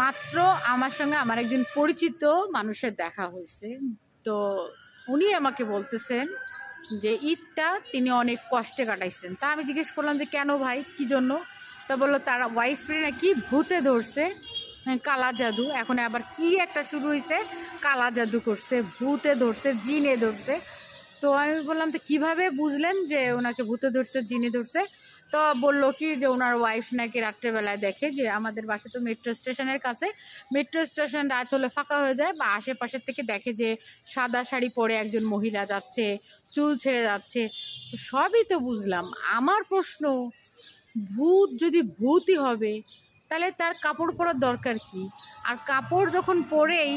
মাত্র আমার সঙ্গে আমার একজন পরিচিত মানুষের দেখা হয়েছে। তো উনি আমাকে বলতেছেন যে ঈদটা তিনি অনেক কষ্টে কাটাইছেন। তা আমি জিজ্ঞেস করলাম যে কেন ভাই, কি জন্য? তা বললো তার ওয়াইফরে নাকি ভূতে ধরছে, কালা জাদু। এখন আবার কি একটা শুরু হয়েছে, কালা জাদু করছে, ভূতে ধরছে, জিনে ধরছে। তো আমি বললাম তো কীভাবে বুঝলেন যে ওনাকে ভূতে ধরছে, জিনে ধরছে? তো বললো কি যে ওনার ওয়াইফ নাকি রাত্রেবেলায় দেখে যে আমাদের বাসা তো মেট্রো স্টেশনের কাছে, মেট্রো স্টেশন রাত হলে ফাঁকা হয়ে যায়, বা আশেপাশের থেকে দেখে যে সাদা শাড়ি পরে একজন মহিলা যাচ্ছে, চুল ছেড়ে যাচ্ছে। তো সবই তো বুঝলাম। আমার প্রশ্ন, ভূত যদি ভূতই হবে তাহলে তার কাপড় পরার দরকার কি? আর কাপড় যখন পরেই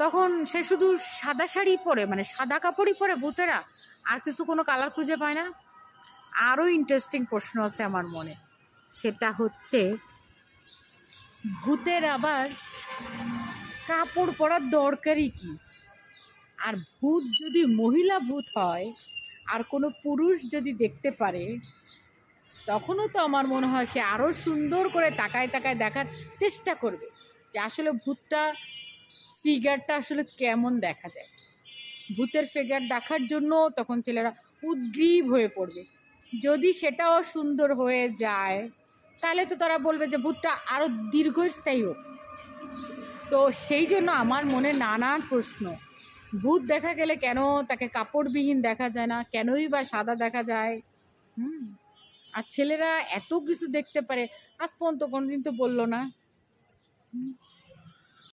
তখন সে শুধু সাদা শাড়ি পরে, মানে সাদা কাপড়ই পরে ভূতেরা, আর কিছু কোনো কালার খুঁজে পায় না? আরও ইন্টারেস্টিং প্রশ্ন আছে আমার মনে, সেটা হচ্ছে ভূতের আবার কাপড় পরার দরকারই কি? আর ভূত যদি মহিলা ভূত হয় আর কোনো পুরুষ যদি দেখতে পারে, তখনও তো আমার মনে হয় সে আরও সুন্দর করে তাকায় তাকায় দেখার চেষ্টা করবে যে আসলে ভূতটা ফিগারটা আসলে কেমন দেখা যায়। ভূতের ফিগার দেখার জন্য তখন ছেলেরা উদ্গ্রীব হয়ে পড়বে। যদি সেটাও সুন্দর হয়ে যায় তাহলে তো তারা বলবে যে ভূতটা আরও দীর্ঘস্থায়ী হোক। তো সেই জন্য আমার মনে নানান প্রশ্ন। ভূত দেখা গেলে কেন তাকে কাপড়বিহীন দেখা যায় না, কেনই বা সাদা দেখা যায়? আর ছেলেরা এত কিছু দেখতে পারে, আজ পর্যন্ত কোনোদিন তো বললো না।